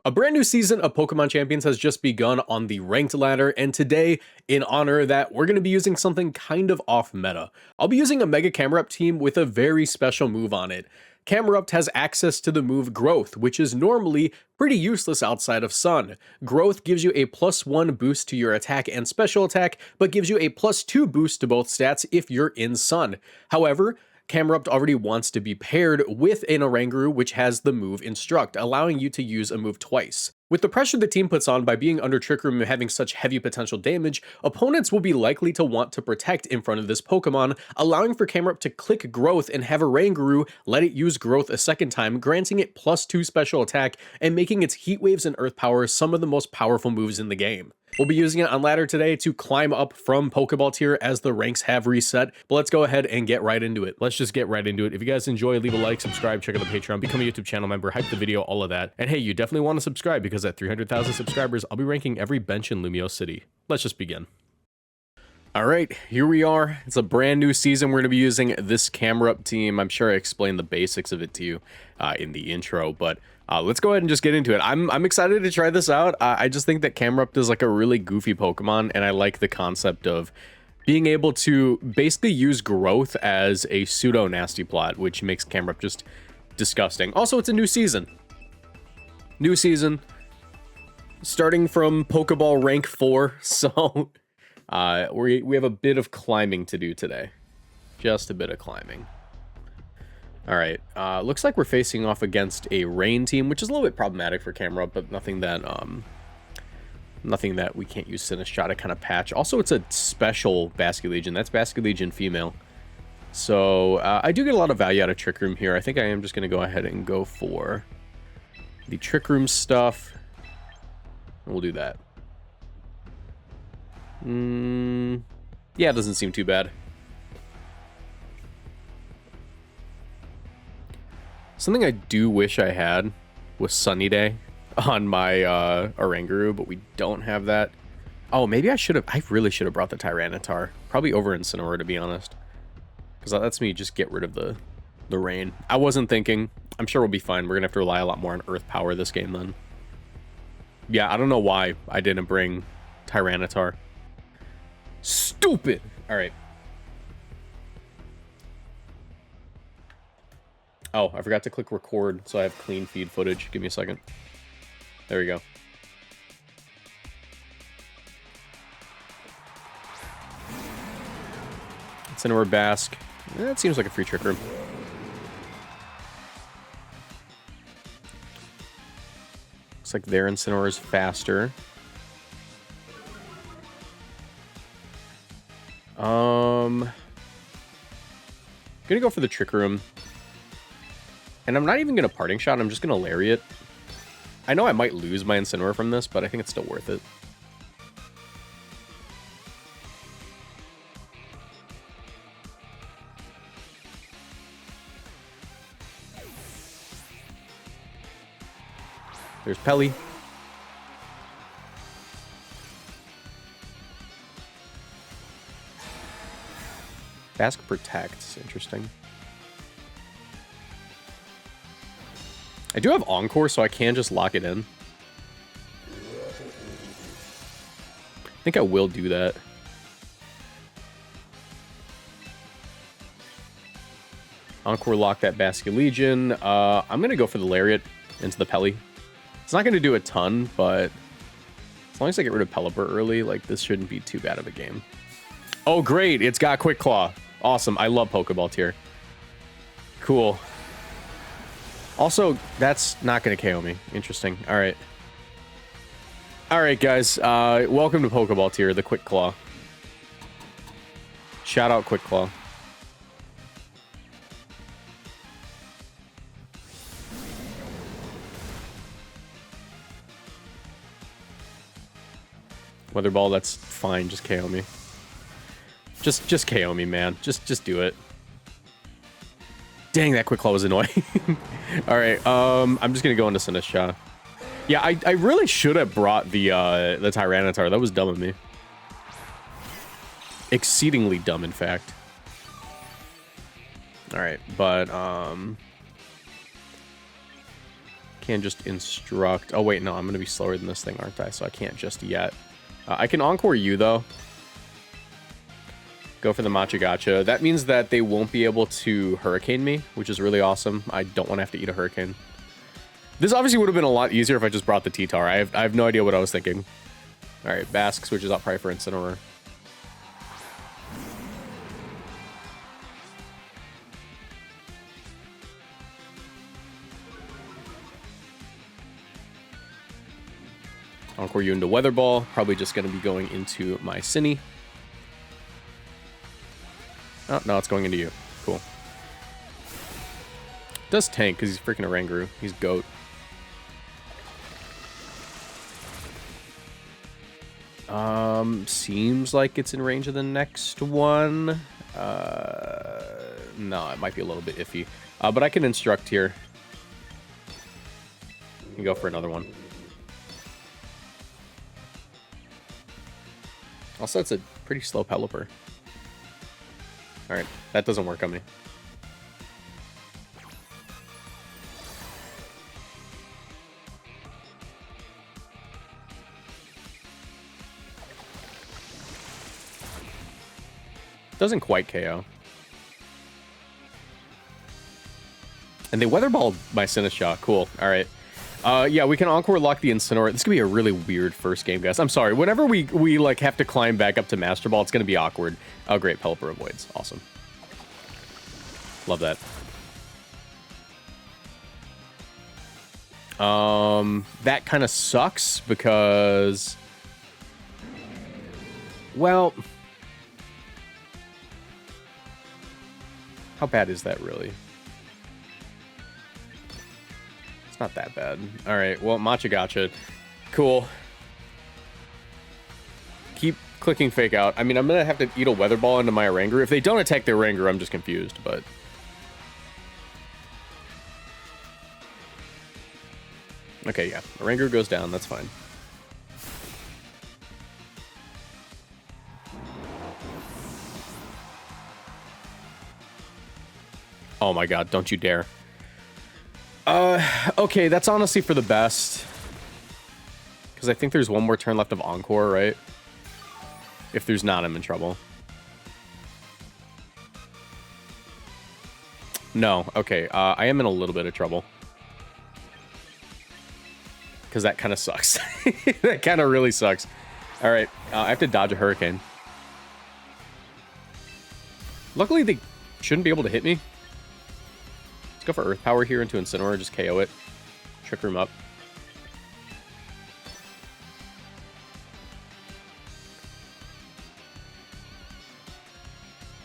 A brand new season of Pokemon Champions has just begun on the ranked ladder, and today, in honor of that, we're going to be using something kind of off meta. I'll be using a Mega Camerupt team with a very special move on it. Camerupt has access to the move Growth, which is normally pretty useless outside of Sun. Growth gives you a +1 boost to your attack and special attack, but gives you a +2 boost to both stats if you're in Sun. However, Camerupt already wants to be paired with an Oranguru which has the move Instruct, allowing you to use a move twice. With the pressure the team puts on by being under Trick Room and having such heavy potential damage, opponents will be likely to want to protect in front of this Pokemon, allowing for Camerupt to click Growth and have Oranguru let it use Growth a second time, granting it +2 special attack and making its Heat Waves and Earth Power some of the most powerful moves in the game. We'll be using it on ladder today to climb up from Pokeball tier as the ranks have reset, but let's go ahead and get right into it. Let's just get right into it. If you guys enjoy, leave a like, subscribe, check out the Patreon, become a YouTube channel member, hype the video, all of that. And hey, you definitely want to subscribe because at 300,000 subscribers, I'll be ranking every bench in Lumio City. Let's just begin. All right, here we are. It's a brand new season. We're going to be using this Camerupt team. I'm sure I explained the basics of it to you in the intro, but let's go ahead and just get into it. I'm excited to try this out. I just think that Camerupt is like a really goofy Pokemon, and I like the concept of being able to basically use Growth as a pseudo nasty plot, which makes Camerupt just disgusting. Also, it's a new season. New season. Starting from Pokeball rank 4, so we have a bit of climbing to do today. Just a bit of climbing. All right, looks like we're facing off against a rain team, which is a little bit problematic for Camerupt, but nothing that we can't use Sinistcha to kind of patch. Also, it's a special Basculegion. That's Basculegion female. So I do get a lot of value out of Trick Room here. I think I am just going to go ahead and go for the Trick Room stuff. And we'll do that. Yeah, it doesn't seem too bad. Something I do wish I had was Sunny Day on my Oranguru, but we don't have that. Oh, maybe I really should have brought the Tyranitar. Probably over Incineroar, to be honest. Because that lets me just get rid of the rain. I wasn't thinking. I'm sure we'll be fine. We're going to have to rely a lot more on Earth Power this game then. Yeah, I don't know why I didn't bring Tyranitar. Stupid! Alright. Oh, I forgot to click record, so I have clean feed footage. Give me a second. There we go. Incineroar Bask. That seems like a free Trick Room. Looks like their Incineroar is faster. Gonna go for the Trick Room. And I'm not even gonna Parting Shot, I'm just gonna Lariat. I know I might lose my Incineroar from this, but I think it's still worth it. There's Pelly. Bask Protects, interesting. I do have Encore, so I can just lock it in. I think I will do that. Encore lock that Basculegion. I'm going to go for the Lariat into the Pelly. It's not going to do a ton, but as long as I get rid of Pelipper early, like, this shouldn't be too bad of a game. Oh, great. It's got Quick Claw. Awesome. I love Pokeball tier. Cool. Also, that's not going to KO me. Interesting. All right. All right, guys. Welcome to Pokeball tier, the Quick Claw. Shout out Quick Claw. Weather Ball, that's fine. Just KO me. Just KO me, man. Just do it. Dang, that Quick Claw was annoying. All right, I'm just gonna go into Sinistcha. Yeah, I really should have brought the Tyranitar. That was dumb of me. Exceedingly dumb, in fact. All right, but Can't just instruct. Oh, wait, no, I'm going to be slower than this thing, aren't I? So I can't just yet. I can Encore you, though. Go for the Machigacha. That means that they won't be able to Hurricane me, which is really awesome. I don't want to have to eat a Hurricane. This obviously would have been a lot easier if I just brought the T-Tar. I have no idea what I was thinking. All right, Bask switches out probably for Incineroar. Encore you into Weather Ball. Probably just going to be going into my Cine. Oh, no, it's going into you. Cool. Does tank because he's freaking a Oranguru. He's GOAT. Seems like it's in range of the next one. No, it might be a little bit iffy. But I can instruct here. You go for another one. Also, it's a pretty slow Pelipper. Alright, that doesn't work on me. Doesn't quite KO. And they Weather Balled my Sinistcha. Cool. Alright. Yeah, we can Encore lock the Incineroar. This could be a really weird first game, guys. I'm sorry. Whenever we like have to climb back up to Master Ball, it's going to be awkward. Oh, great. Pelipper avoids. Awesome. Love that. That kind of sucks because... Well... How bad is that, really? It's not that bad. Alright, well, Machigacha. Cool. Keep clicking Fake Out. I mean, I'm gonna have to eat a Weather Ball into my Oranguru. If they don't attack the Oranguru, I'm just confused, but... Okay, yeah. Oranguru goes down, that's fine. Oh my god, don't you dare. Okay, that's honestly for the best. Because I think there's one more turn left of Encore, right? If there's not, I'm in trouble. No, okay, I am in a little bit of trouble. Because that kind of sucks. That kind of really sucks. Alright, I have to dodge a Hurricane. Luckily, they shouldn't be able to hit me. Go for Earth Power here into Incineroar, just KO it. Trick Room up.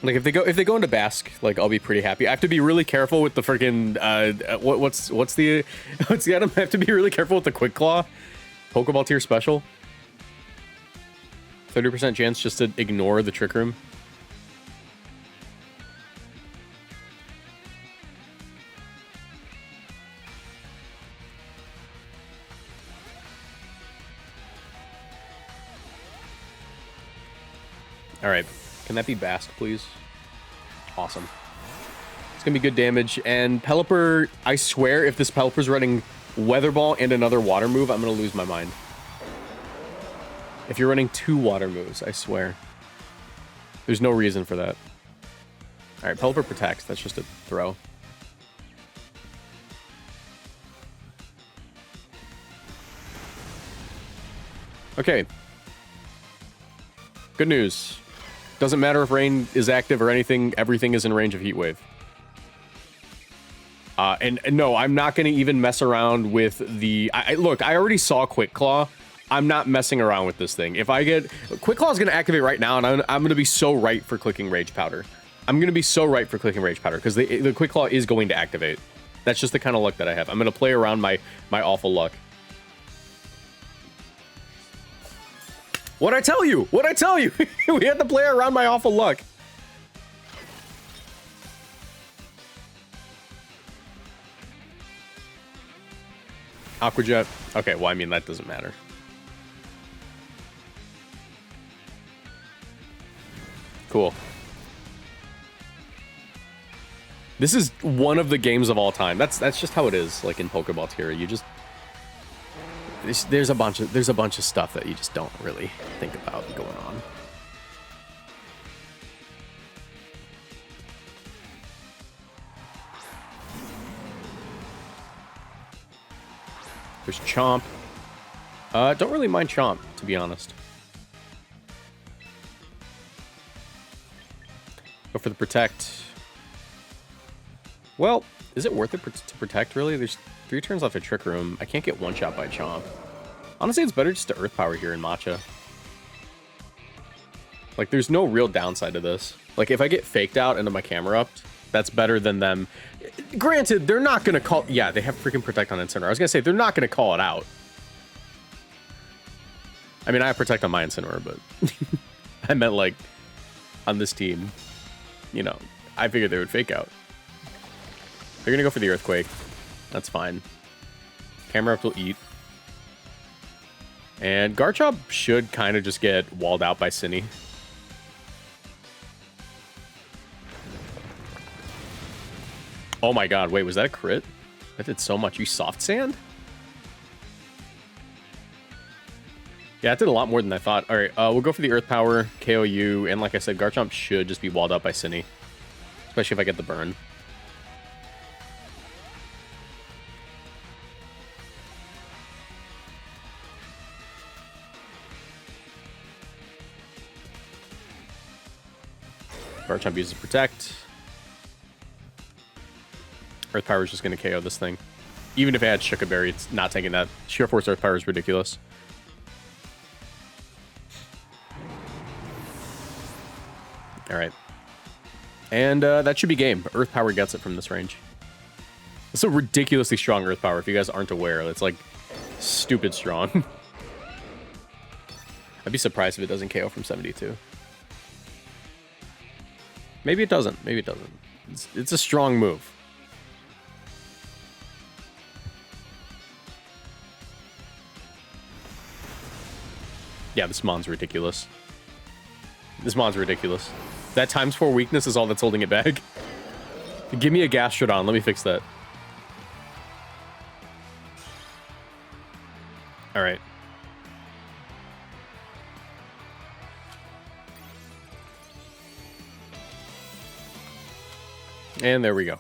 Like if they go into Bask, like I'll be pretty happy. I have to be really careful with the freaking what's the item? I have to be really careful with the Quick Claw. Pokeball tier special. 30% chance just to ignore the Trick Room. Alright, can that be Bask, please? Awesome. It's gonna be good damage, and Pelipper, I swear, if this Pelipper's running Weather Ball and another water move, I'm gonna lose my mind. If you're running 2 water moves, I swear. There's no reason for that. Alright, Pelipper protects, that's just a throw. Okay. Good news. Doesn't matter if rain is active or anything, everything is in range of Heat Wave. And no, I'm not going to even mess around with the... Look, I already saw Quick Claw. I'm not messing around with this thing. If I get... Quick Claw is going to activate right now, and I'm going to be so right for clicking Rage Powder. I'm going to be so right for clicking Rage Powder, because the Quick Claw is going to activate. That's just the kind of luck that I have. I'm going to play around my awful luck. What'd I tell you? What'd I tell you? We had to play around my awful luck. Aqua Jet. Okay, well, I mean, that doesn't matter. Cool. This is one of the games of all time. That's just how it is, like in Pokeball tier. You just there's a bunch of stuff that you just don't really think about going on. There's Chomp. Don't really mind Chomp, to be honest. Go for the Protect. Well, is it worth it to Protect, really? There's 3 turns left of Trick Room. I can't get one-shot by Chomp. Honestly, it's better just to Earth Power here in Matcha. Like, there's no real downside to this. Like, if I get faked out into my Camerupt, that's better than them. Granted, they're not going to call... Yeah, they have freaking Protect on Incineroar. I was going to say, they're not going to call it out. I mean, I have Protect on my Incineroar, but... I meant, like, on this team, you know, I figured they would fake out. They're going to go for the Earthquake. That's fine. Camerupt will eat. And Garchomp should kind of just get walled out by Cinny. Oh my god, wait, was that a crit? That did so much. You Soft Sand? Yeah, it did a lot more than I thought. Alright, we'll go for the Earth Power, KOU, and like I said, Garchomp should just be walled out by Cinny. Especially if I get the burn. Garchomp uses Protect. Earth Power is just going to KO this thing. Even if I had Shuka Berry, it's not taking that. Sheer Force Earth Power is ridiculous. Alright. And that should be game. Earth Power gets it from this range. It's a ridiculously strong Earth Power, if you guys aren't aware. It's like stupid strong. I'd be surprised if it doesn't KO from 72. Maybe it doesn't. Maybe it doesn't. It's a strong move. Yeah, this Mon's ridiculous. This Mon's ridiculous. That ×4 weakness is all that's holding it back. Give me a Gastrodon. Let me fix that. Alright. And there we go.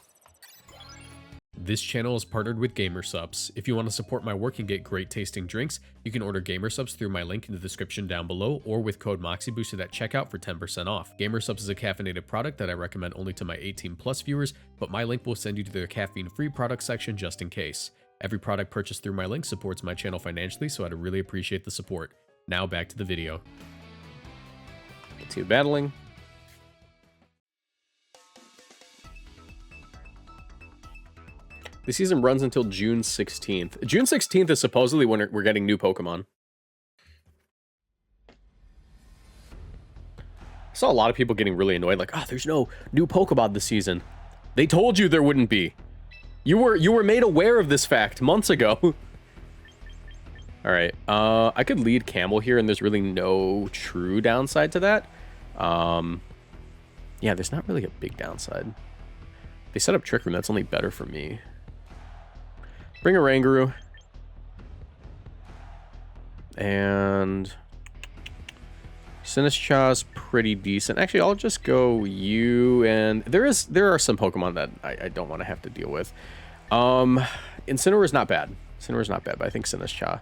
This channel is partnered with GamerSupps. If you want to support my work and get great tasting drinks, you can order GamerSupps through my link in the description down below or with code Moxie boosted at checkout for 10% off. GamerSupps is a caffeinated product that I recommend only to my 18+ viewers, but my link will send you to their caffeine-free product section just in case. Every product purchased through my link supports my channel financially, so I'd really appreciate the support. Now back to the video. Continue battling. The season runs until June 16th. June 16th is supposedly when we're getting new Pokemon. I saw a lot of people getting really annoyed, like, oh, there's no new Pokemon this season. They told you there wouldn't be. You were made aware of this fact months ago. Alright, I could lead Camel here, and there's really no true downside to that. Yeah, there's not really a big downside. They set up Trick Room, that's only better for me. Bring a Rangaroo. And Sinistcha's pretty decent. Actually, I'll just go you, and there are some Pokemon that I don't want to have to deal with. Incineroar is not bad. Incineroar is not bad, but I think Sinistcha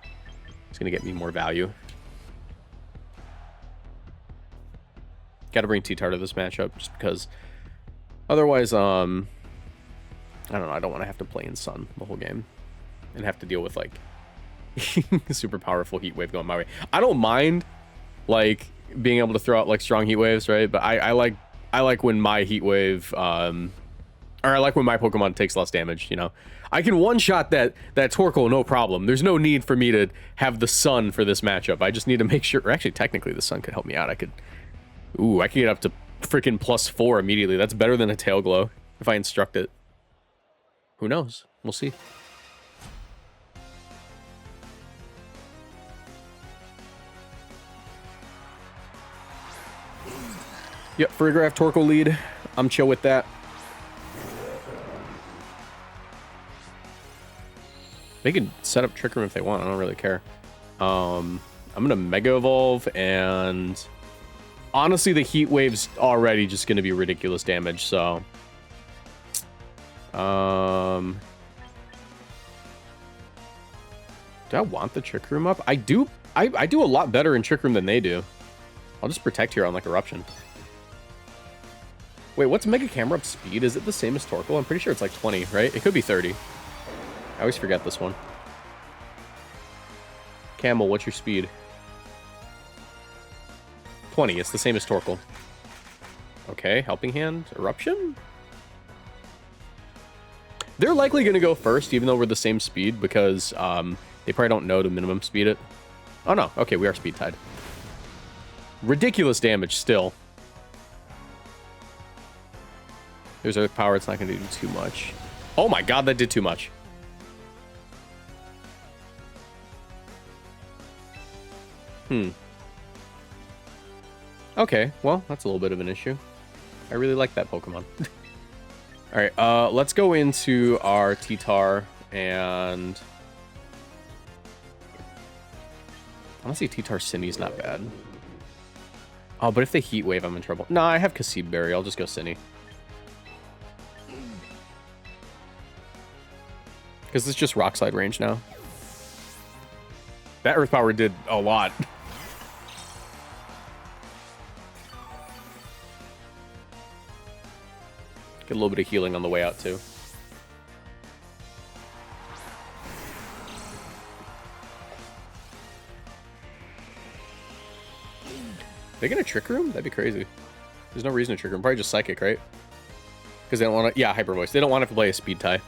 is going to get me more value. Got to bring T-Tar to this matchup just because otherwise, I don't know, I don't want to have to play in Sun the whole game and have to deal with, like, super powerful Heat Wave going my way. I don't mind, like, being able to throw out, like, strong Heat Waves, right? But I like when my Heat Wave, or I like when my Pokemon takes less damage, you know? I can one-shot that Torkoal, no problem. There's no need for me to have the Sun for this matchup. I just need to make sure, or actually, technically, the Sun could help me out. I could get up to freaking +4 immediately. That's better than a Tail Glow if I instruct it. Who knows? We'll see. Yep, Farigiraf Torkoal lead. I'm chill with that. They can set up Trick Room if they want. I don't really care. I'm gonna Mega Evolve, and honestly, the Heat Wave's already just gonna be ridiculous damage. So, do I want the Trick Room up? I do. I do a lot better in Trick Room than they do. I'll just Protect here on like Eruption. Wait, what's Mega Camerupt speed? Is it the same as Torkoal? I'm pretty sure it's like 20, right? It could be 30. I always forget this one. Camel, what's your speed? 20. It's the same as Torkoal. Okay, Helping Hand. Eruption? They're likely going to go first, even though we're the same speed, because they probably don't know to minimum speed it. Oh, no. Okay, we are speed tied. Ridiculous damage still. There's Earth Power. It's not going to do too much. Oh my god, that did too much. Okay, well, that's a little bit of an issue. I really like that Pokemon. Alright, let's go into our T-Tar, and honestly, T-Tar Cinny's not bad. Oh, but if they Heat Wave, I'm in trouble. Nah, I have Kasib Berry. I'll just go Cinny. Because it's just Rock Slide range now. That Earth Power did a lot. Get a little bit of healing on the way out, too. They gonna Trick Room? That'd be crazy. There's no reason to Trick Room. Probably just Psychic, right? Because they don't want to... Yeah, Hyper Voice. They don't want to play a Speed tie.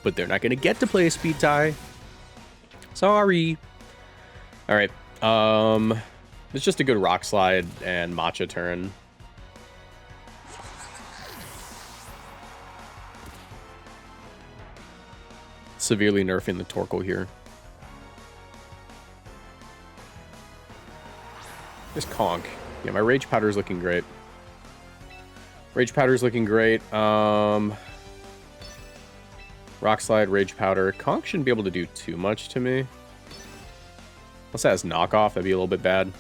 But they're not going to get to play a Speed tie. Sorry. Alright. It's just a good Rock Slide and Matcha turn. Severely nerfing the Torkoal here. This Conk. Yeah, my Rage Powder is looking great. Rage Powder is looking great. Rock Slide, Rage Powder. Conk shouldn't be able to do too much to me. Unless that has Knockoff, that'd be a little bit bad.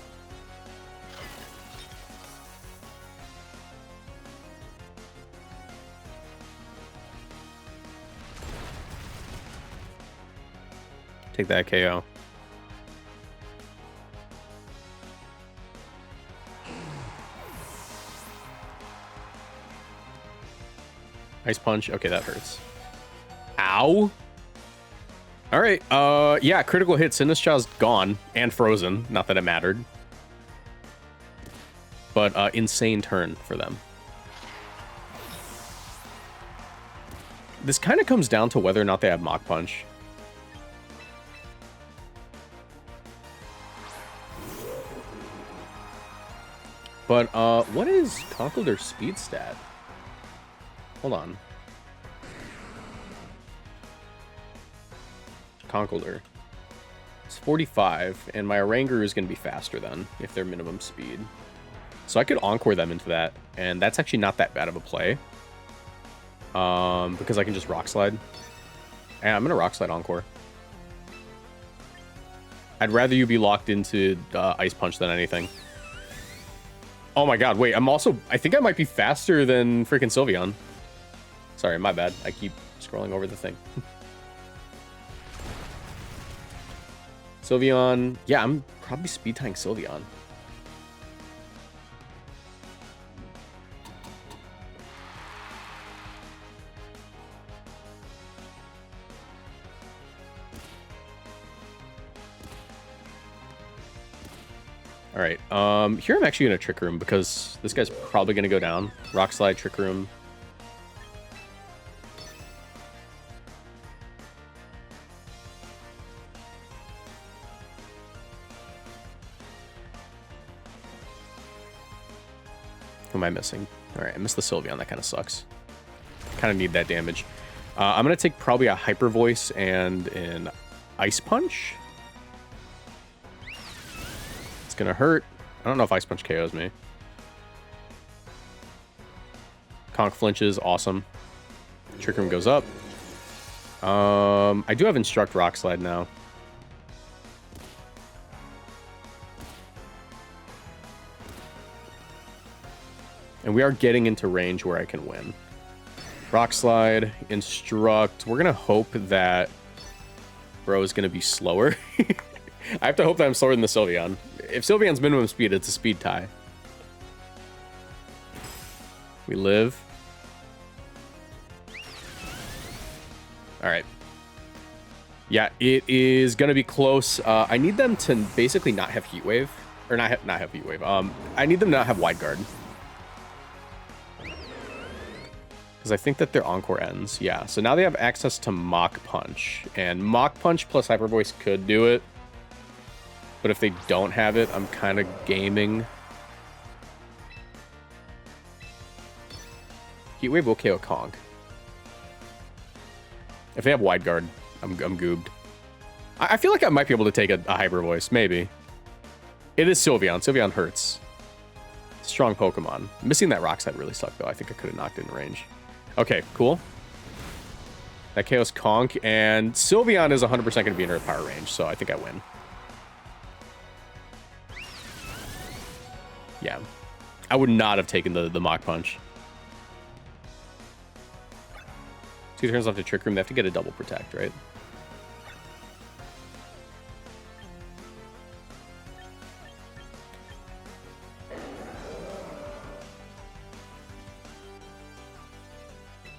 Take that KO. Ice Punch. Okay, that hurts. Ow. All right. Yeah, critical hit. Sinistchaw's gone and frozen. Not that it mattered. But insane turn for them. This kind of comes down to whether or not they have Mach Punch. But what is Conkeldurr's speed stat? Hold on. Conkeldurr. It's 45, and my Oranguru is going to be faster then, if they're minimum speed. So I could Encore them into that, and that's actually not that bad of a play. Because I can just Rock Slide. And I'm going to Rock Slide Encore. I'd rather you be locked into Ice Punch than anything. Oh my god, wait, I think I might be faster than freaking Sylveon. Sorry, my bad. I keep scrolling over the thing. Sylveon. Yeah, I'm probably speed tying Sylveon. All right. Here I'm actually going to Trick Room because this guy's probably going to go down. Rock Slide, Trick Room. Who am I missing? All right, I missed the Sylveon. That kind of sucks. Kind of need that damage. I'm going to take probably a Hyper Voice and an Ice Punch. It's going to hurt. I don't know if Ice Punch KOs me. Conk flinches. Awesome. Trick Room goes up. I do have Instruct Rock Slide now. And we are getting into range where I can win. Rock Slide, Instruct. We're going to hope that Bro is going to be slower. I have to hope that I'm slower than the Sylveon. If Sylveon's minimum speed, it's a speed tie. We live. All right. Yeah, it is going to be close. I need them to basically not have Heat Wave. Or not have Heat Wave. I need them to not have Wide Guard. Because I think that their Encore ends. Yeah, so now they have access to Mach Punch. And Mach Punch plus Hyper Voice could do it. But if they don't have it, I'm kind of gaming. Heat Wave will KO Kong. If they have Wide Guard, I'm goobed. I feel like I might be able to take a Hyper Voice, maybe. It is Sylveon. Sylveon hurts. Strong Pokemon. Missing that Rock Slide really sucked, though. I think I could have knocked it in range. Okay, cool. That KO's Conk, and Sylveon is 100% going to be in Earth Power range, so I think I win. Yeah. I would not have taken the Mach Punch. 2 turns left to Trick Room. They have to get a double protect, right?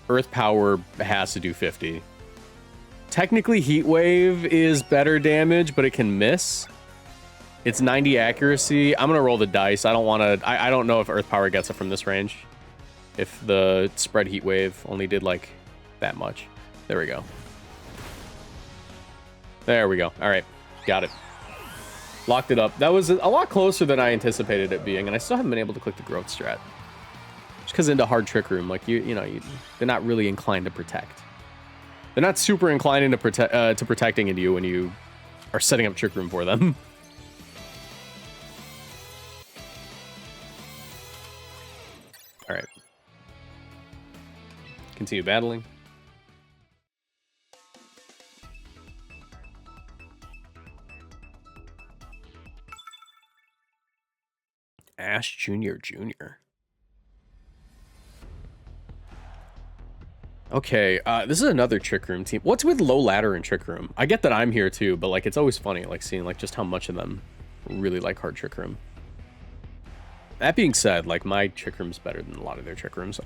Earth Power has to do 50. Technically, Heat Wave is better damage, but it can miss. It's 90 accuracy. I'm going to roll the dice. I don't want to... I don't know if Earth Power gets it from this range. If the spread Heat Wave only did, like, that much. There we go. There we go. All right. Got it. Locked it up. That was a lot closer than I anticipated it being, and I still haven't been able to click the growth strat. Just because into hard Trick Room, like, you know, they're not really inclined to protect. They're not super inclined into protecting into you when you are setting up Trick Room for them. All right. Continue battling. Ash Jr. Okay, this is another Trick Room team. What's with low ladder and Trick Room? I get that I'm here too, but like it's always funny like seeing like just how much of them really like hard Trick Room. That being said, like my Trick Room's better than a lot of their Trick Rooms.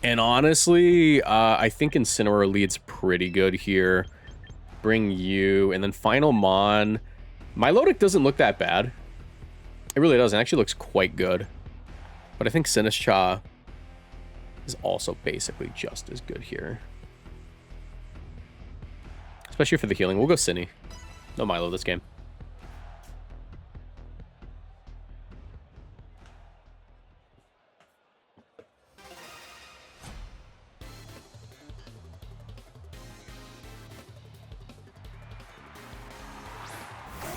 And honestly, I think Incineroar leads pretty good here. Bring you, and then Final Mon. Milotic doesn't look that bad. It really doesn't. It actually looks quite good. But I think Sinistcha is also basically just as good here. Especially for the healing. We'll go Cinny. No Milo this game.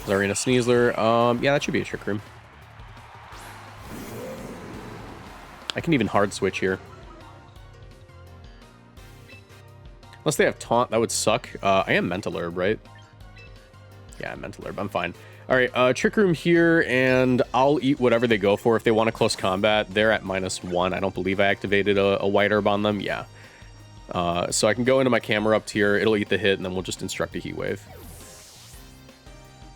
Zarina Sneezler. Yeah, that should be a Trick Room. I can even hard switch here. Unless they have Taunt, that would suck. I am Mental Herb, right? Yeah, I'm Mental Herb. I'm fine. All right, Trick Room here, and I'll eat whatever they go for. If they want a close combat, they're at -1. I don't believe I activated a White Herb on them. Yeah. So I can go into my Camerupt here. It'll eat the hit, and then we'll just instruct a Heat Wave.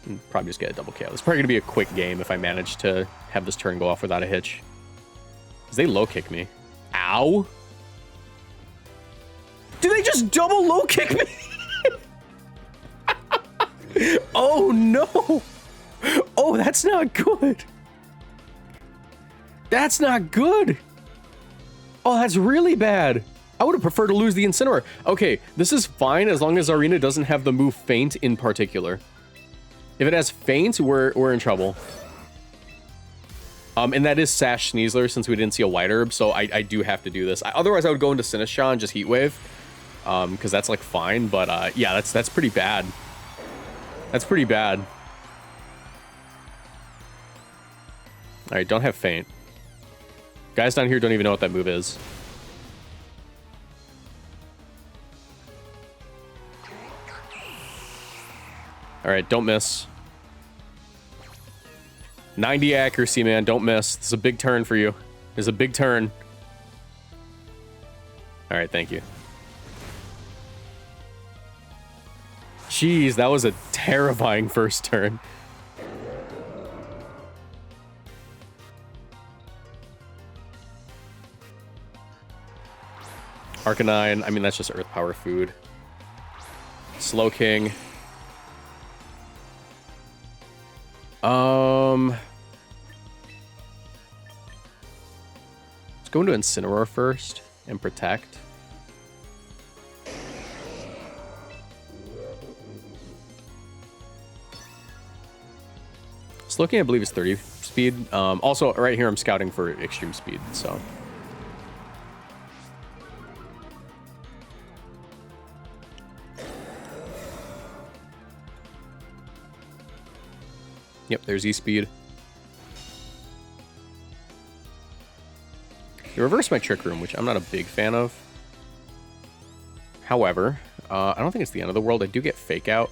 And probably just get a double KO. It's probably going to be a quick game if I manage to have this turn go off without a hitch. Because they low kick me. Ow! Did they just double low kick me? Oh no! Oh, that's not good. That's not good. Oh, that's really bad. I would have preferred to lose the Incineroar. Okay, this is fine as long as Arena doesn't have the move Feint in particular. If it has Feint, we're in trouble. And that is Sash Sneasler since we didn't see a White Herb, so I do have to do this. Otherwise, I would go into Sinistcha and just Heat Wave. Because that's like fine, but yeah, that's pretty bad. That's pretty bad. Alright, don't have Feint. Guys down here don't even know what that move is. All right, don't miss. 90 accuracy, man. Don't miss. This is a big turn for you. This is a big turn. All right, thank you. Jeez, that was a terrifying first turn. Arcanine. I mean, that's just Earth Power food. Slow King. Let's go into Incineroar first and protect. Slowking, I believe, is 30 speed. Also, right here, I'm scouting for extreme speed, so. Yep, there's E-speed. You reverse my Trick Room, which I'm not a big fan of. However, I don't think it's the end of the world. I do get Fake Out.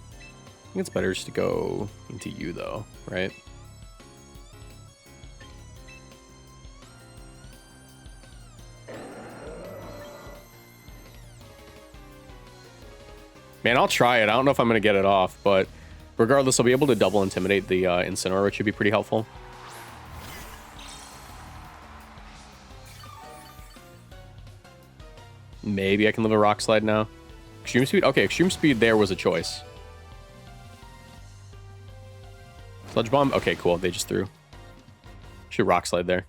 I think it's better just to go into you, though, right? Man, I'll try it. I don't know if I'm going to get it off, but regardless, I'll be able to double intimidate the Incineroar, which should be pretty helpful. Maybe I can live a Rock Slide now. Extreme Speed? Okay, Extreme Speed there was a choice. Sludge Bomb? Okay, cool. They just threw. Should Rock Slide there.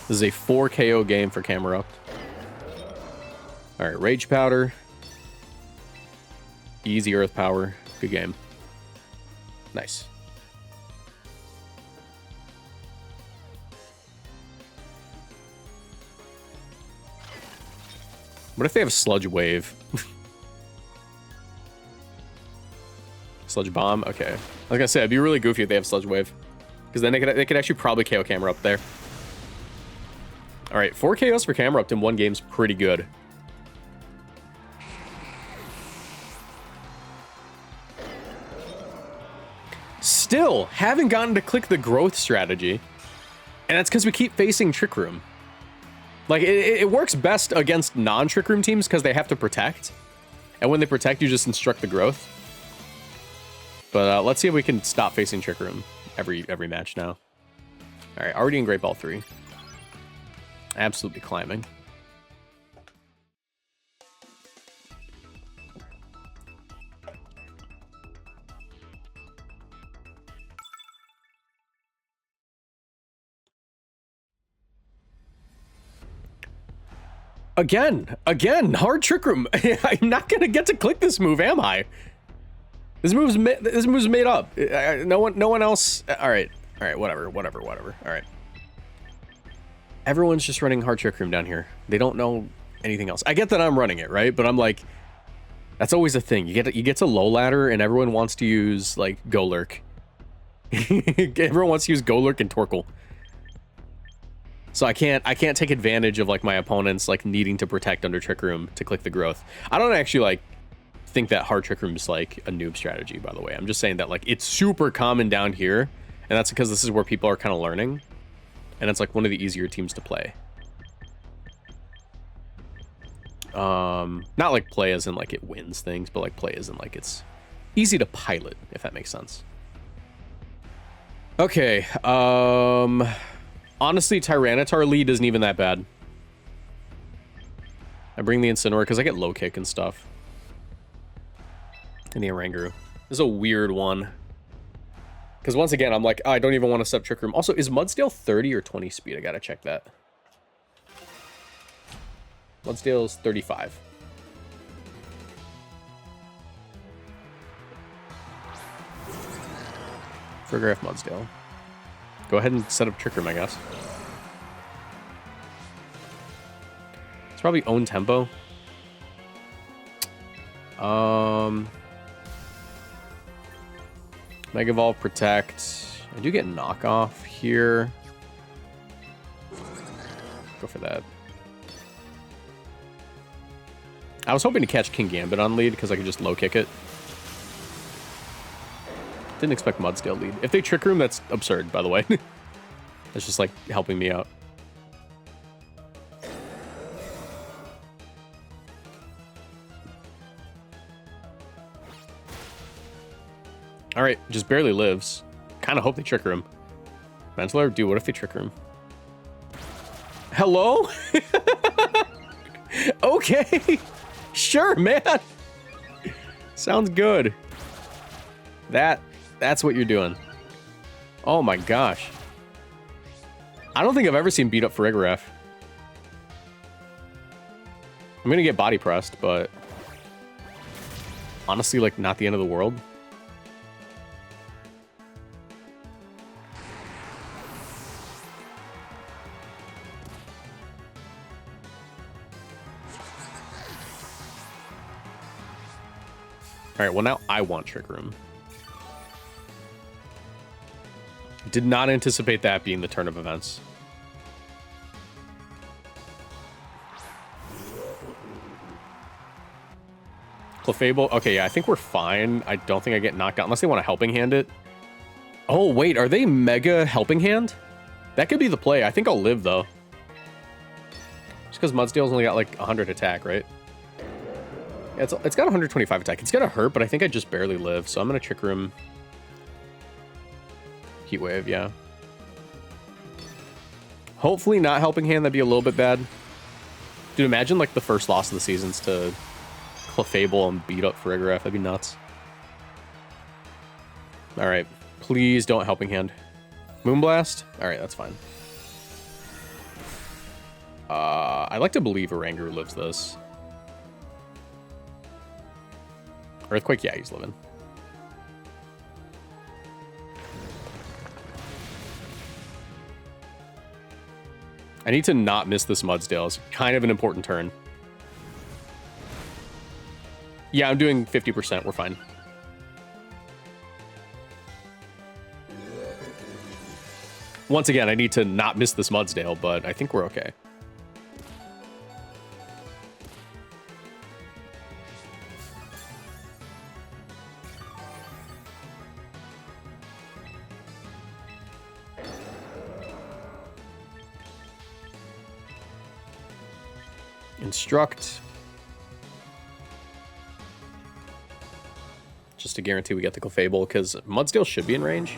This is a 4 KO game for Camerupt. Alright, Rage Powder. Easy Earth Power. Good game. Nice. What if they have Sludge Wave? Sludge Bomb? Okay. Like I said, it'd be really goofy if they have Sludge Wave. Because then they could actually probably KO Camerupt there. Alright, 4 KOs for Camerupt in one game's pretty good. Still, haven't gotten to click the growth strategy. And that's because we keep facing Trick Room. Like, it works best against non-Trick Room teams because they have to protect. And when they protect, you just instruct the growth. But let's see if we can stop facing Trick Room every match now. Alright, already in Great Ball 3. Absolutely climbing. Again, hard Trick Room. I'm not gonna get to click this move, am I? This move's made up. No one else. All right, whatever. All right. Everyone's just running hard Trick Room down here. They don't know anything else. I get that I'm running it, right? But I'm like, that's always a thing. You get to low ladder, and everyone wants to use like Golurk. Everyone wants to use Golurk and Torkoal. So I can't take advantage of like my opponents like needing to protect under Trick Room to click the growth. I don't actually like think that hard Trick Room is like a noob strategy, by the way. I'm just saying that like it's super common down here, and that's because this is where people are kind of learning. And it's like one of the easier teams to play. Not like play as in like it wins things, but like play as in like it's easy to pilot, if that makes sense. Okay, honestly, Tyranitar lead isn't even that bad. I bring the Incineroar because I get low kick and stuff. And the Oranguru. This is a weird one. Because once again, I'm like, oh, I don't even want to step Trick Room. Also, is Mudsdale 30 or 20 speed? I gotta check that. Mudsdale's 35. Farigiraf Mudsdale. Go ahead and set up Trick Room, I guess. It's probably own tempo. Mega Evolve, protect. I do get knockoff here. Go for that. I was hoping to catch King Gambit on lead because I could just low kick it. Didn't expect Mudsdale lead. If they Trick Room, that's absurd, by the way. That's just like helping me out. All right, just barely lives. Kind of hope they Trick Room. Mantler, dude, what if they Trick Room? Hello? Okay. Sure, man. Sounds good. That's what you're doing. Oh my gosh. I don't think I've ever seen beat up Farigiraf. I'm gonna get body pressed, but honestly, like, not the end of the world. All right, well, now I want Trick Room. Did not anticipate that being the turn of events. Clefable. Okay, yeah, I think we're fine. I don't think I get knocked out unless they want to Helping Hand it. Oh, wait, are they Mega Helping Hand? That could be the play. I think I'll live, though. Just because Mudsdale's only got, like, 100 attack, right? Yeah, it's got 125 attack. It's gonna hurt, but I think I just barely live, so I'm gonna Trick Room. Heat Wave, yeah. Hopefully not Helping Hand. That'd be a little bit bad. Dude, imagine, like, the first loss of the season's to Clefable and beat up Farigiraf. That'd be nuts. All right. Please don't Helping Hand. Moonblast? All right, that's fine. I like to believe Oranguru lives this. Earthquake? Yeah, he's living. I need to not miss this Mudsdale. It's kind of an important turn. Yeah, I'm doing 50%. We're fine. Once again, I need to not miss this Mudsdale, but I think we're okay. Instruct. Just to guarantee we get the Clefable, because Mudsdale should be in range.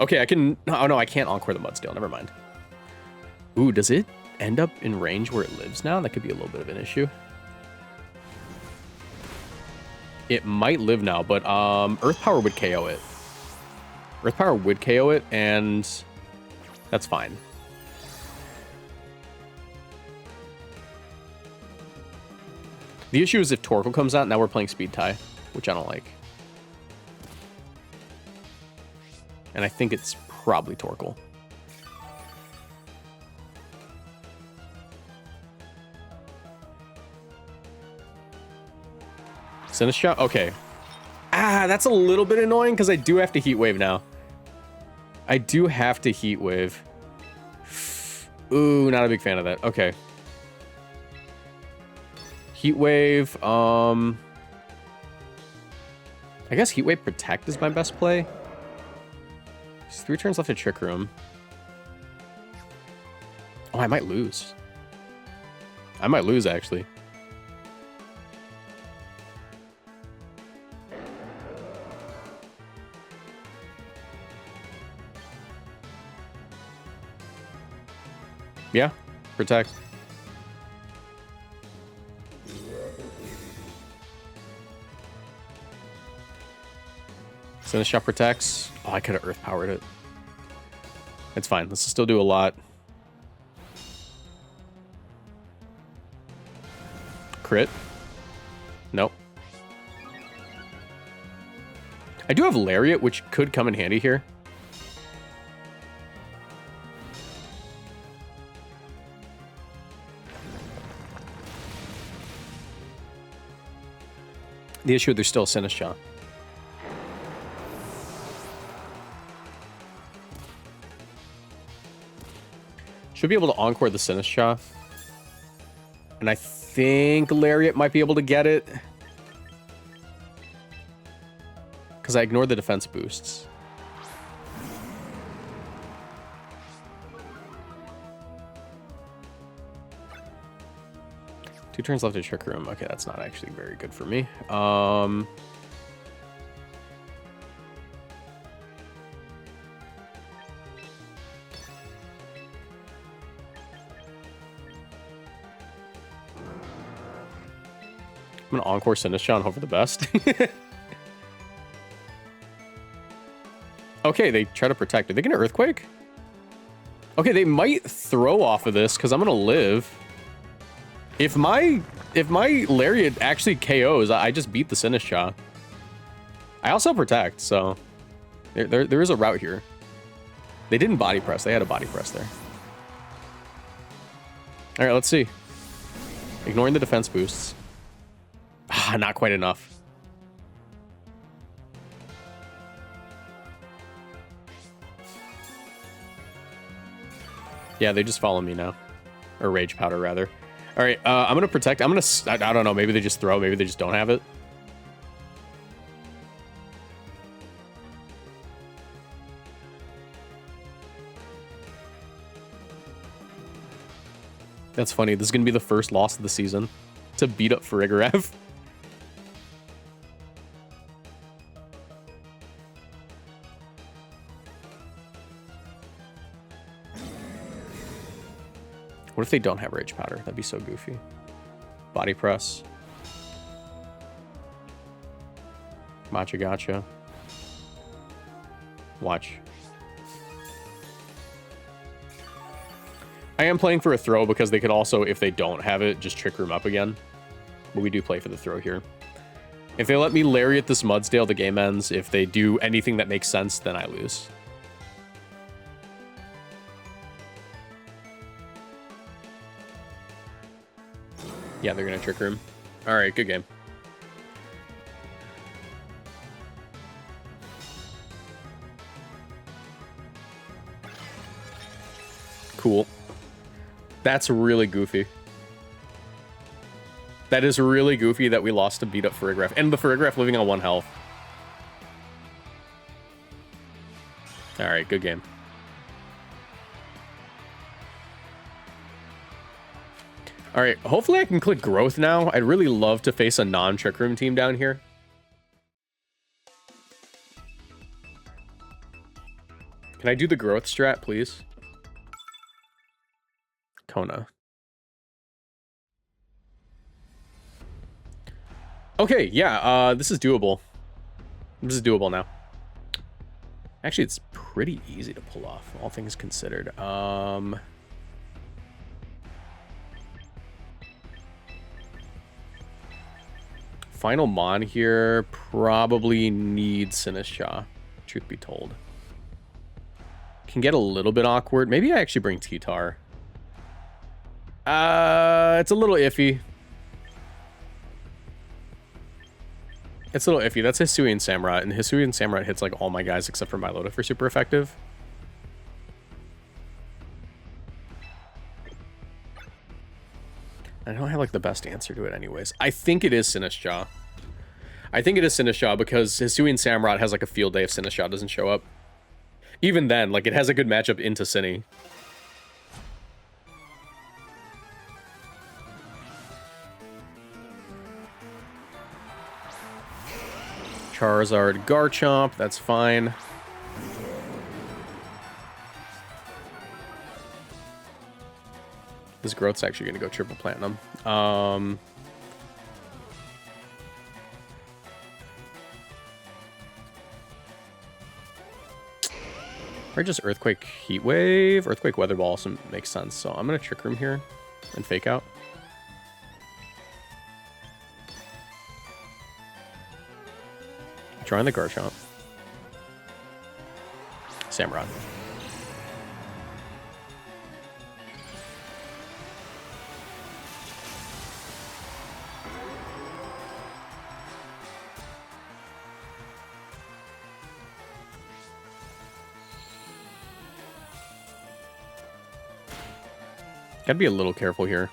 Okay, I can... Oh, no, I can't Encore the Mudsdale. Never mind. Ooh, does it end up in range where it lives now? That could be a little bit of an issue. It might live now, but Earth Power would KO it. Earth Power would KO it, and that's fine. The issue is if Torkoal comes out, now we're playing Speed Tie, which I don't like. And I think it's probably Torkoal. Sinistcha? Okay. Ah, that's a little bit annoying because I do have to Heat Wave now. I do have to Heat Wave. Ooh, not a big fan of that. Okay. Heat Wave, I guess Heat Wave Protect is my best play. There's 3 turns left to Trick Room. Oh, I might lose. I might lose, actually. Yeah, Protect. Sinistcha protects. Oh, I could have Earth Powered it. It's fine. Let's still do a lot. Crit. Nope. I do have Lariat, which could come in handy here. The issue, there's still a Sinistcha. Should be able to Encore the Sinistcha. And I think Lariat might be able to get it. Because I ignored the defense boosts. Two turns left to Trick Room. Okay, that's not actually very good for me. I'm gonna Encore Sinistcha and hope for the best. Okay, they try to protect. Are they gonna Earthquake? Okay, they might throw off of this because I'm gonna live. If my Lariat actually KOs, I just beat the Sinistcha. I also protect, so there is a route here. They didn't body press. They had a body press there. All right, let's see. Ignoring the defense boosts. Ah, not quite enough. Yeah, they just follow me now. Or Rage Powder, rather. All right, I'm going to protect. I'm going to... I don't know. Maybe they just throw. Maybe they just don't have it. That's funny. This is going to be the first loss of the season. To beat up Farigiraf. What if they don't have Rage Powder? That'd be so goofy. Body Press. Matcha Gotcha. Watch. I am playing for a throw because they could also, if they don't have it, just Trick Room up again. But we do play for the throw here. If they let me Lariat this Mudsdale, the game ends. If they do anything that makes sense, then I lose. Yeah, they're going to Trick Room. All right, good game. Cool. That's really goofy. That is really goofy that we lost to beat up Farigiraf. And the Farigiraf living on 1 health. All right, good game. All right, hopefully I can click Growth now. I'd really love to face a non-Trick Room team down here. Can I do the Growth strat, please? Kona. Okay, yeah, this is doable. This is doable now. Actually, it's pretty easy to pull off, all things considered. Final Mon here probably needs Sinistcha, truth be told. Can get a little bit awkward. Maybe I actually bring T-Tar. It's a little iffy. It's a little iffy. That's Hisuian Samurott, and Hisuian Samurott hits like all my guys except for Milotic for super effective. I don't have like the best answer to it anyways. I think it is Sinistcha. I think it is Sinistcha because Hisuian Samurott has like a field day if Sinistcha doesn't show up. Even then, like it has a good matchup into Sinny. Charizard, Garchomp, that's fine. This Growth's actually going to go triple platinum. Or just Earthquake Heat Wave. Earthquake Weather Ball also makes sense. So I'm going to Trick Room here and Fake Out. Drawing the Garchomp. Samurott. Gotta be a little careful here.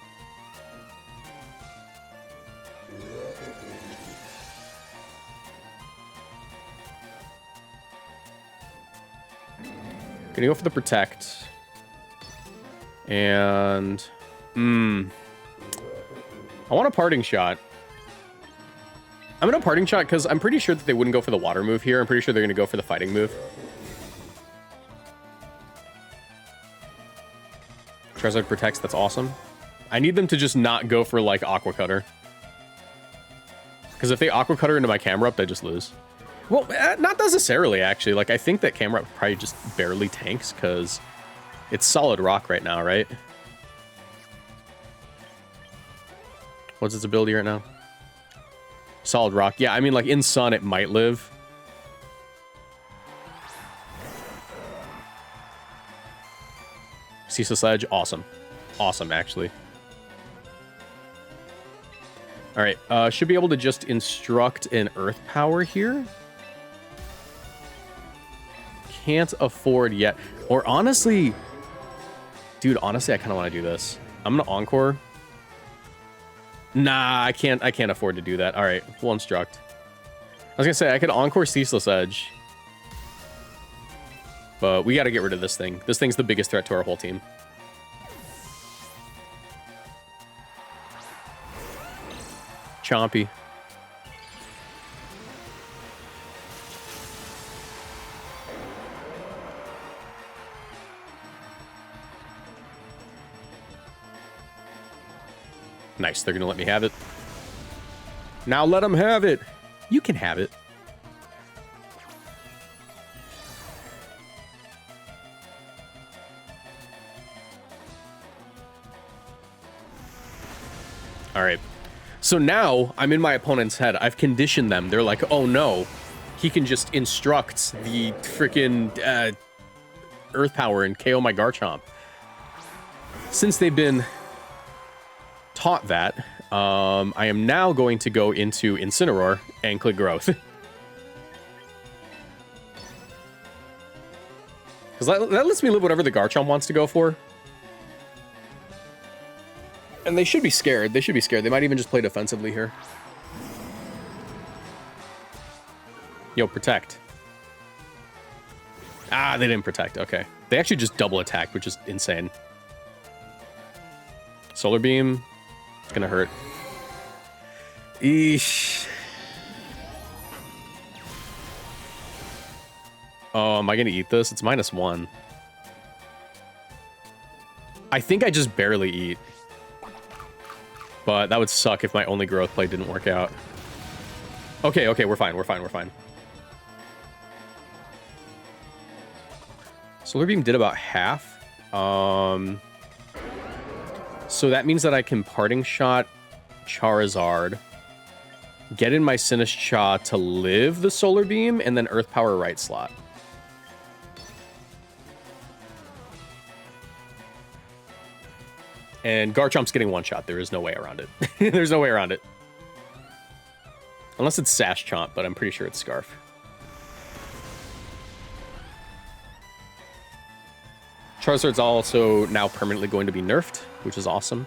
Gonna go for the protect. And... I want a parting shot. I'm gonna parting shot because I'm pretty sure that they wouldn't go for the water move here. I'm pretty sure they're gonna go for the fighting move. Charizard protects, that's awesome. I need them to just not go for, like, Aqua Cutter. Because if they Aqua Cutter into my Camerupt, I just lose. Well, not necessarily, actually. Like, I think that Camerupt probably just barely tanks, because it's solid rock right now, right? What's its ability right now? Solid rock. Yeah, I mean, like, in Sun, it might live. Ceaseless Edge, awesome. Awesome, actually. Alright, should be able to just instruct an Earth Power here. Can't afford yet. Or honestly... Dude, honestly, I kind of want to do this. I'm going to Encore. Nah, I can't afford to do that. Alright, full Instruct. I was going to say, I could Encore Ceaseless Edge. But we got to get rid of this thing. This thing's the biggest threat to our whole team. Chompy. Nice, they're going to let me have it. Now let them have it. You can have it. All right. So now I'm in my opponent's head. I've conditioned them. They're like, oh no, he can just instruct the freaking Earth Power and KO my Garchomp. Since they've been taught that, I am now going to go into Incineroar and click Growth. Because that lets me live whatever the Garchomp wants to go for. And they should be scared. They should be scared. They might even just play defensively here. Yo, protect. Ah, they didn't protect. Okay. They actually just double attacked, which is insane. Solar Beam. It's gonna hurt. Eesh. Oh, am I gonna eat this? It's -1. I think I just barely eat. But that would suck if my only growth play didn't work out. Okay, okay, we're fine, we're fine, we're fine. Solar Beam did about half. So that means that I can Parting Shot Charizard, get in my Sinistcha to live the Solar Beam, and then Earth Power right slot. And Garchomp's getting one shot. There is no way around it. There's no way around it. Unless it's Sash Chomp, but I'm pretty sure it's Scarf. Charizard's also now permanently going to be nerfed, which is awesome.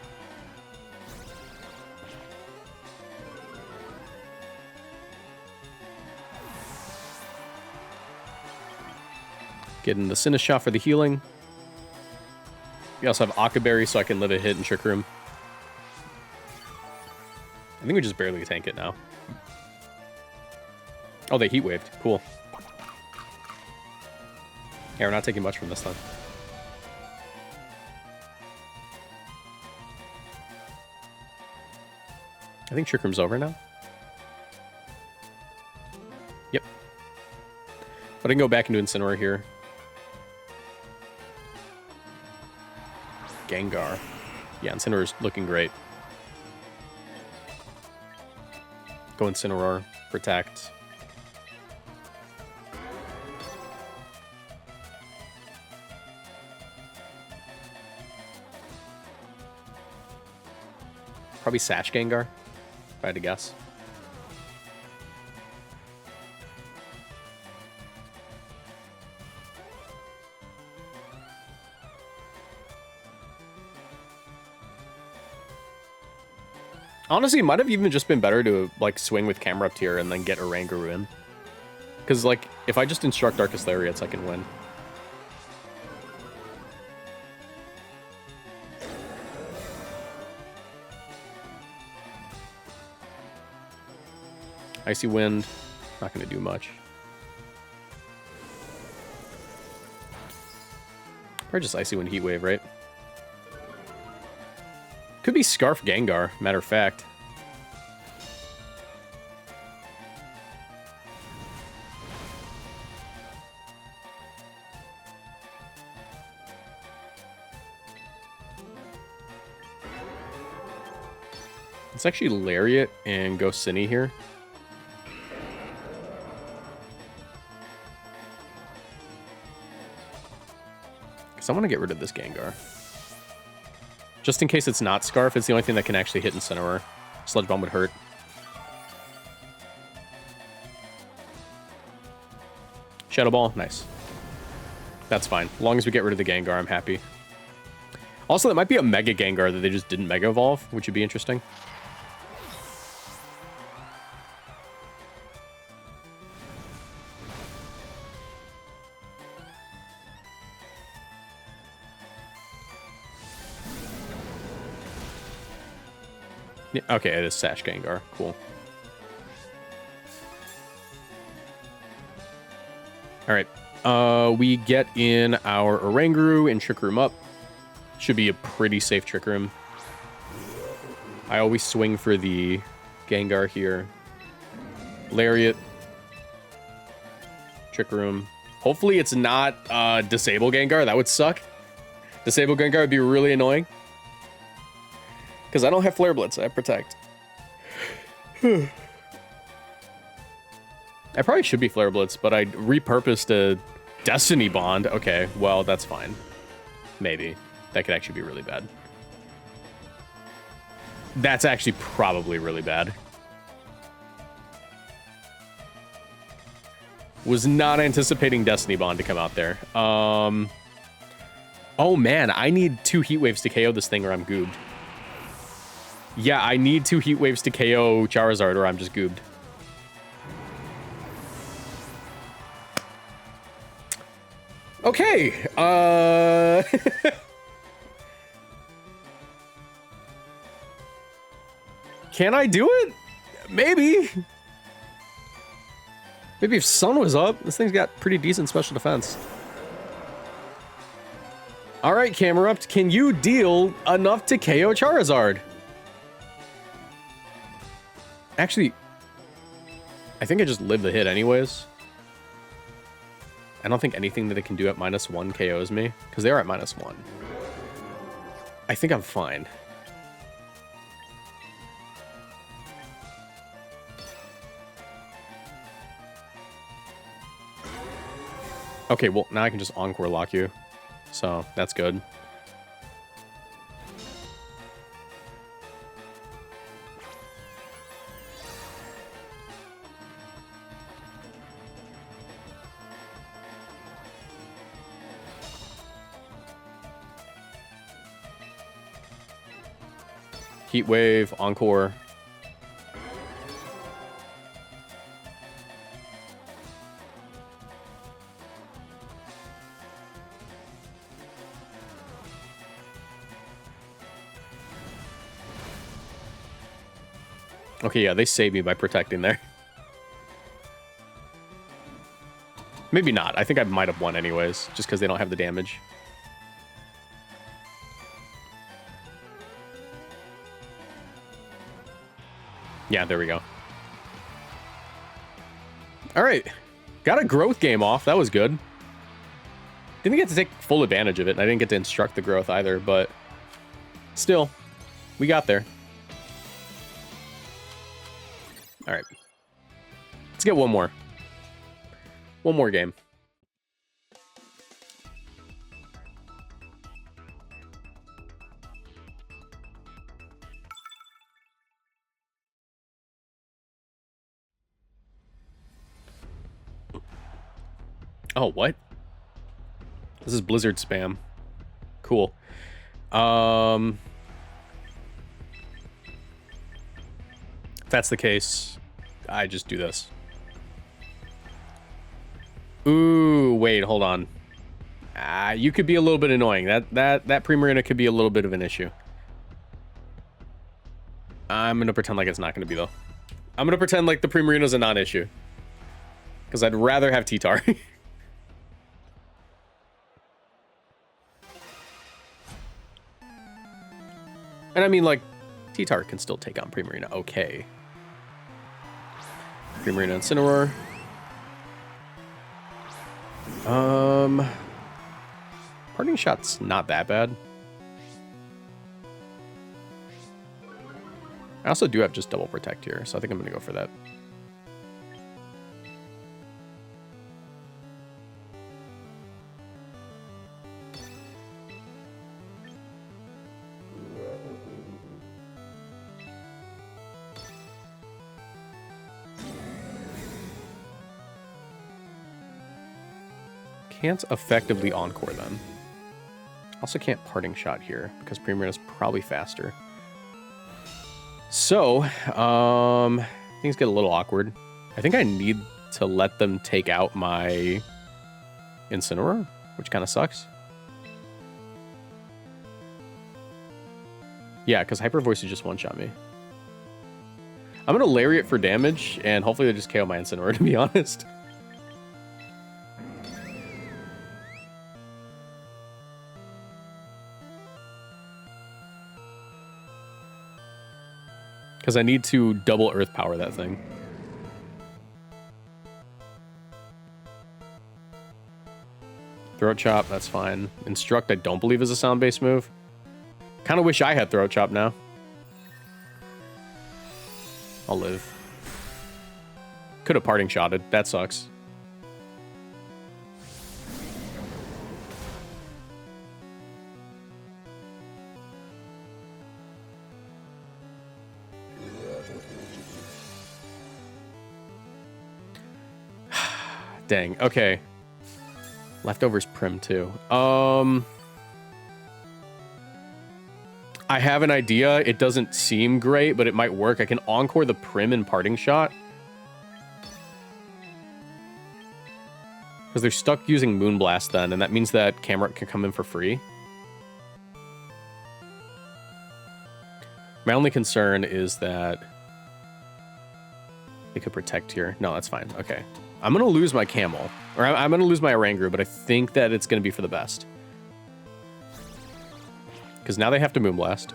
Getting the Sinistcha for the healing. We also have Akaberry, so I can live a hit in Trick Room. I think we just barely tank it now. Oh, they Heat Waved. Cool. Yeah, we're not taking much from this then. I think Trick Room's over now. Yep. But I can go back into Incineroar here. Gengar. Yeah, Incineroar's looking great. Go Incineroar. Protect. Probably Sash Gengar, if I had to guess. Honestly, it might have even just been better to, like, swing with Camerupt here and then get Oranguru in. Because, like, if I just instruct Darkest Lariats, I can win. Icy Wind, not going to do much. Or just Icy Wind Heat Wave, right? Could be Scarf Gengar, matter of fact. Let's actually Lariat and go Cine here. Because I want to get rid of this Gengar. Just in case it's not Scarf, it's the only thing that can actually hit Incineroar. Sludge Bomb would hurt. Shadow Ball, nice. That's fine. As long as we get rid of the Gengar, I'm happy. Also, that might be a Mega Gengar that they just didn't Mega Evolve, which would be interesting. Yeah, okay, it is Sash Gengar. Cool. Alright. We get in our Oranguru and Trick Room up. Should be a pretty safe Trick Room. I always swing for the Gengar here. Lariat. Trick Room. Hopefully it's not Disable Gengar. That would suck. Disable Gengar would be really annoying. Because I don't have Flare Blitz, I have Protect. I probably should be Flare Blitz, but I repurposed a Destiny Bond. Okay, well, that's fine. Maybe. That could actually be really bad. That's actually probably really bad. Was not anticipating Destiny Bond to come out there. Oh man, I need 2 Heat Waves to KO this thing or I'm goobed. Yeah, I need 2 Heat Waves to KO Charizard or I'm just goobed. Okay, can I do it? Maybe. Maybe if Sun was up, this thing's got pretty decent special defense. Alright, Camerupt, can you deal enough to KO Charizard? Actually, I think I just live the hit anyways. I don't think anything that it can do at -1 KOs me, because they are at -1. I think I'm fine. Okay, well, now I can just Encore Lock you. So, that's good. Heat Wave, Encore. Okay, yeah, they saved me by protecting there. Maybe not. I think I might have won anyways, just because they don't have the damage. Yeah, there we go. Alright. Got a growth game off. That was good. Didn't get to take full advantage of it, and I didn't get to instruct the growth either, but still, we got there. Alright. Let's get one more. One more game. Oh, what? This is Blizzard spam. Cool. that's the case, I just do this. Ooh, wait, hold on. You could be a little bit annoying. That Primarina could be a little bit of an issue. I'm gonna pretend like it's not gonna be though. I'm gonna pretend like the Primarina's a non-issue. Because I'd rather have T-Tar. And I mean, like, T-Tar can still take on Primarina. Okay. Primarina Incineroar. Parting Shot's not that bad. I also do have just double protect here, so I think I'm gonna go for that. Can't effectively Encore them. Also can't Parting Shot here because Primarina's probably faster. So, things get a little awkward. I think I need to let them take out my Incineroar, which kind of sucks. Yeah, because Hyper Voice would just one-shot me. I'm going to Lariat for damage, and hopefully they just KO my Incineroar, to be honest. Because I need to double Earth Power that thing. Throat Chop, that's fine. Instruct, I don't believe is a sound-based move. Kind of wish I had Throat Chop now. I'll live. Could have Parting Shotted. That sucks. Dang, okay. Leftovers Prim too. I have an idea. It doesn't seem great, but it might work. I can Encore the Prim and Parting Shot. Because they're stuck using Moonblast then, and that means that Camerupt can come in for free. My only concern is that they could protect here. No, that's fine. Okay. I'm going to lose my Camel. Or I'm going to lose my Oranguru, but I think that it's going to be for the best. Because now they have to Moonblast.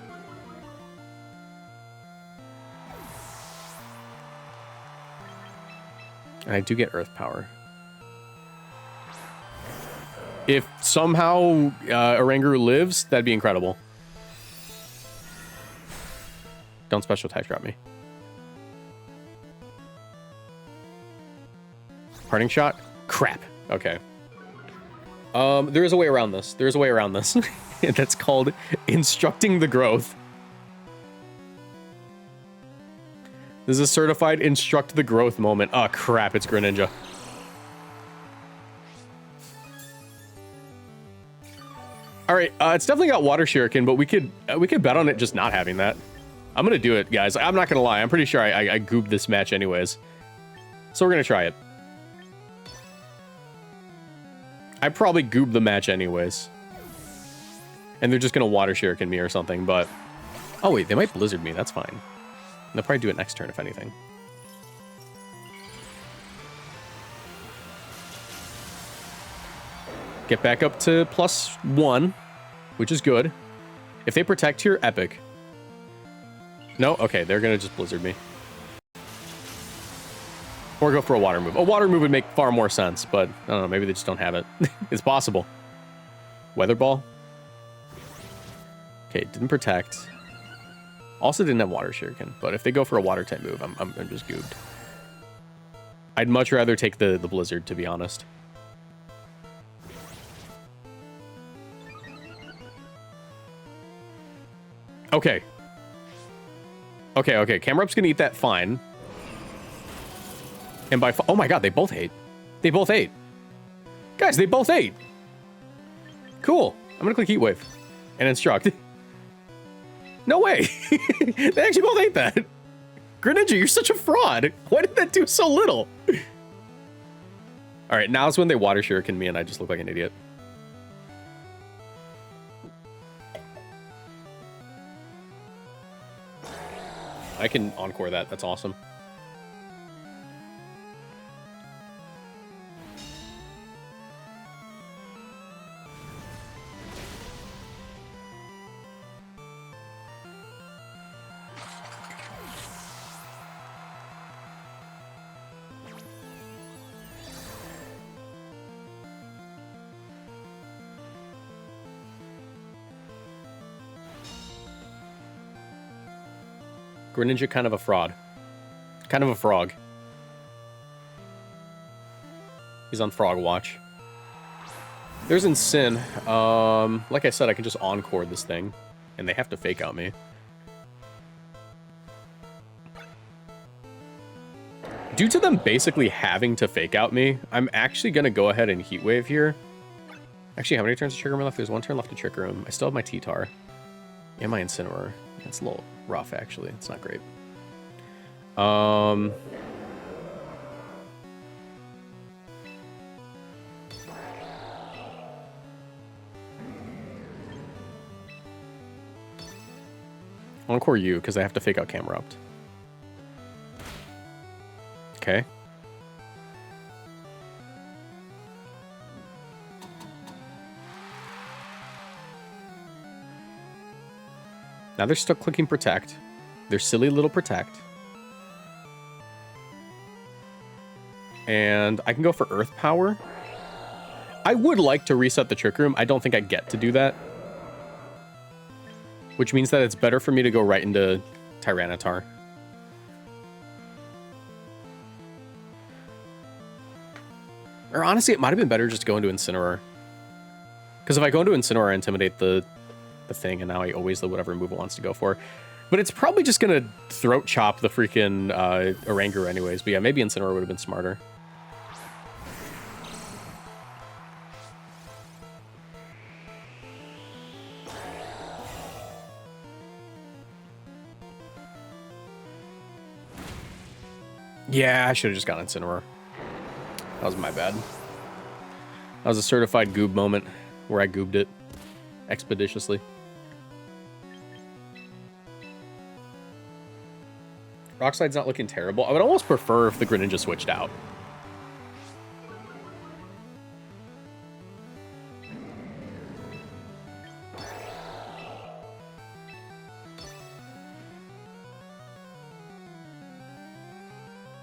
And I do get Earth Power. If somehow Oranguru lives, that'd be incredible. Don't special type drop me. Parting Shot? Crap. Okay. There is a way around this. There's a way around this. That's called Instructing the Growth. This is a certified Instruct the Growth moment. Oh, crap. It's Greninja. All right. It's definitely got Water Shuriken, but we could bet on it just not having that. I'm going to do it, guys. I'm not going to lie. I'm pretty sure I goobed this match anyways. So we're going to try it. I probably goob the match anyways. And they're just going to Water Shuriken me or something, but... Oh, wait, they might Blizzard me. That's fine. They'll probably do it next turn, if anything. Get back up to +1, which is good. If they protect here, epic. No? Okay, they're going to just Blizzard me. Or go for a water move. A water move would make far more sense, but I don't know, maybe they just don't have it. It's possible. Weather Ball. Okay, didn't protect. Also didn't have Water Shuriken, but if they go for a water type move, I'm just goobed. I'd much rather take the Blizzard, to be honest. Okay. Okay. Camrupt's gonna eat that fine. And by... Oh my god, they both ate. They both ate. Guys, they both ate. Cool. I'm gonna click Heat Wave. And Instruct. No way. They actually both ate that. Greninja, you're such a fraud. Why did that do so little? All right, now's when they water shuriken me and I just look like an idiot. I can encore that. That's awesome. Greninja kind of a fraud. Kind of a frog. He's on frog watch. There's Incin. Like I said, I can just encore this thing. And they have to fake out me. Due to them basically having to fake out me, I'm actually going to go ahead and Heat Wave here. Actually, how many turns to trigger him left? There's one turn left to trigger him. I still have my T-Tar. And my Incineroar. That's a little rough, actually. It's not great. Encore you, because I have to fake out Camerupt. Okay. Now they're still clicking Protect. Their silly little Protect. And I can go for Earth Power. I would like to reset the Trick Room. I don't think I get to do that. Which means that it's better for me to go right into Tyranitar. Or honestly, it might have been better just to go into Incineroar. Because if I go into Incineroar, I intimidate the thing, and now I always let whatever move it wants to go for. But it's probably just going to throat chop the freaking Oranguru anyways. But yeah, maybe Incineroar would have been smarter. Yeah, I should have just gone Incineroar. That was my bad. That was a certified goob moment where I goobed it expeditiously. Rock Slide's not looking terrible. I would almost prefer if the Greninja switched out.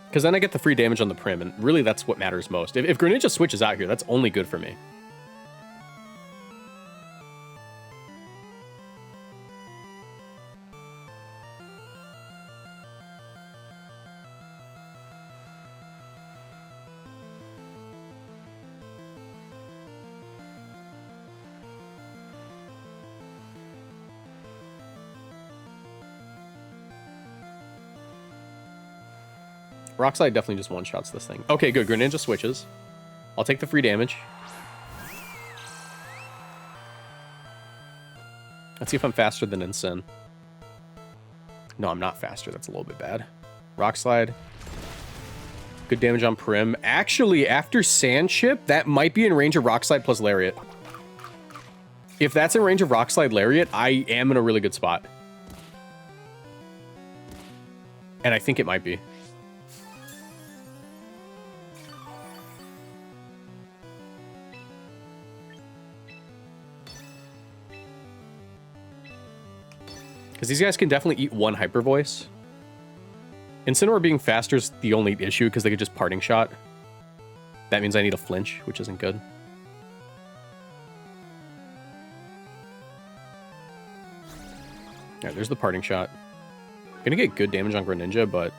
Because then I get the free damage on the Prim, and really that's what matters most. If Greninja switches out here, that's only good for me. Rock Slide definitely just one-shots this thing. Okay, good. Greninja switches. I'll take the free damage. Let's see if I'm faster than Incin. No, I'm not faster. That's a little bit bad. Rock Slide. Good damage on Prim. Actually, after Sand Chip, that might be in range of Rock Slide plus Lariat. If that's in range of Rock Slide Lariat, I am in a really good spot. And I think it might be. Because these guys can definitely eat one Hyper Voice. Incineroar being faster is the only issue because they could just Parting Shot. That means I need a flinch, which isn't good. Alright, there's the Parting Shot. Gonna get good damage on Greninja, but...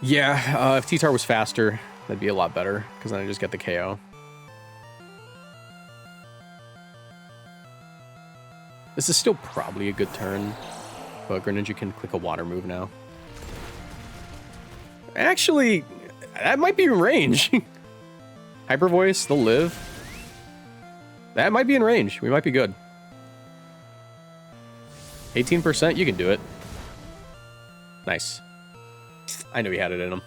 yeah, if T-Tar was faster, that'd be a lot better, because then I just get the KO. This is still probably a good turn, but Greninja can click a water move now. Actually, that might be in range. Hyper Voice, they'll live. That might be in range. We might be good. 18%, you can do it. Nice. I knew he had it in him.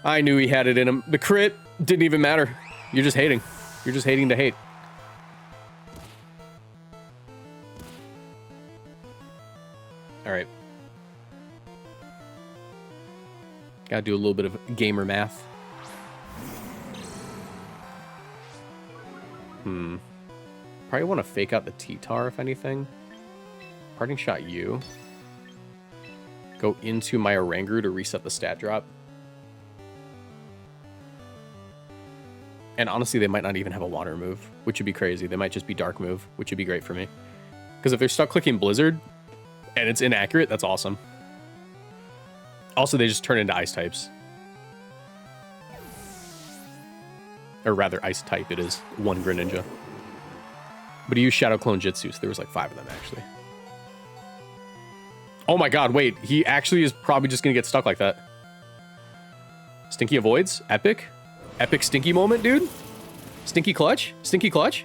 I knew he had it in him. The crit didn't even matter. You're just hating. You're just hating to hate. All right. Gotta do a little bit of gamer math. Probably want to fake out the T-Tar, if anything. Parting shot you. Go into my Oranguru to reset the stat drop. And honestly, they might not even have a water move, which would be crazy. They might just be dark move, which would be great for me. Because if they're stuck clicking Blizzard and it's inaccurate, that's awesome. Also, they just turn into ice types. Or rather, ice type it is. One Greninja. But he used Shadow Clone Jitsu, so there was like 5 of them, actually. Oh my god, wait. He actually is probably just going to get stuck like that. Stinky avoids? Epic? Epic Stinky moment, dude? Stinky clutch? Stinky clutch?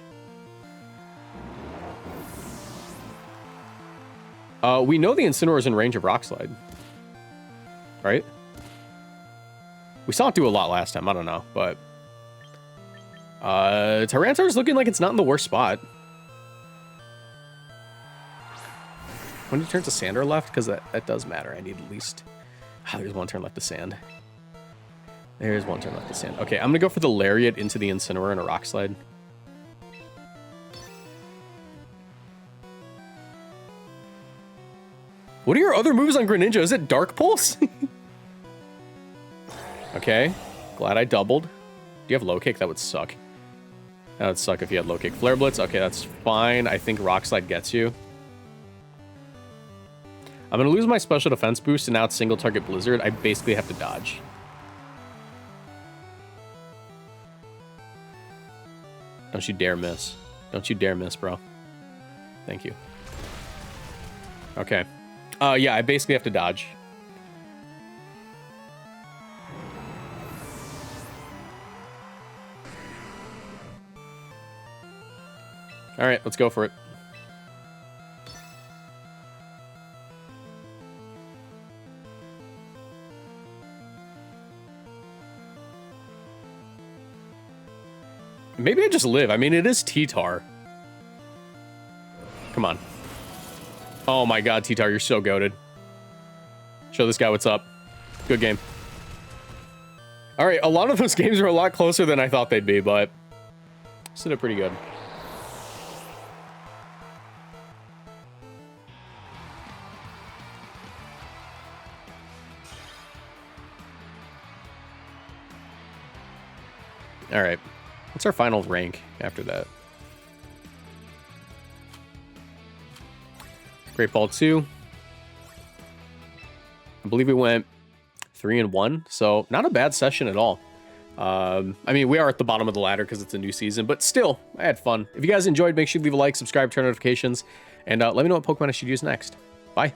We know the Incineroar is in range of Rock Slide. Right? We saw it do a lot last time, I don't know, but... Tyranitar's looking like it's not in the worst spot. When he turns to sand or left, because that does matter. I need at least... there's one turn left to sand. There's one turn left to sand. Okay, I'm going to go for the Lariat into the Incineroar and a Rock Slide. What are your other moves on Greninja? Is it Dark Pulse? Okay, glad I doubled. Do you have Low Kick? That would suck. That would suck if you had Low Kick. Flare Blitz? Okay, that's fine. I think Rock Slide gets you. I'm going to lose my special defense boost, and now it's single target Blizzard. I basically have to dodge. Don't you dare miss. Don't you dare miss, bro. Thank you. Okay. Yeah, I basically have to dodge. All right, let's go for it. Maybe I just live. I mean, it is T-Tar. Come on. Oh my god, T-Tar, you're so goated. Show this guy what's up. Good game. All right, a lot of those games are a lot closer than I thought they'd be, but still did pretty good. All right. What's our final rank after that? Great Ball 2. I believe we went 3-1, so not a bad session at all. I mean, we are at the bottom of the ladder because it's a new season, but still, I had fun. If you guys enjoyed, make sure you leave a like, subscribe, turn notifications, and let me know what Pokemon I should use next. Bye.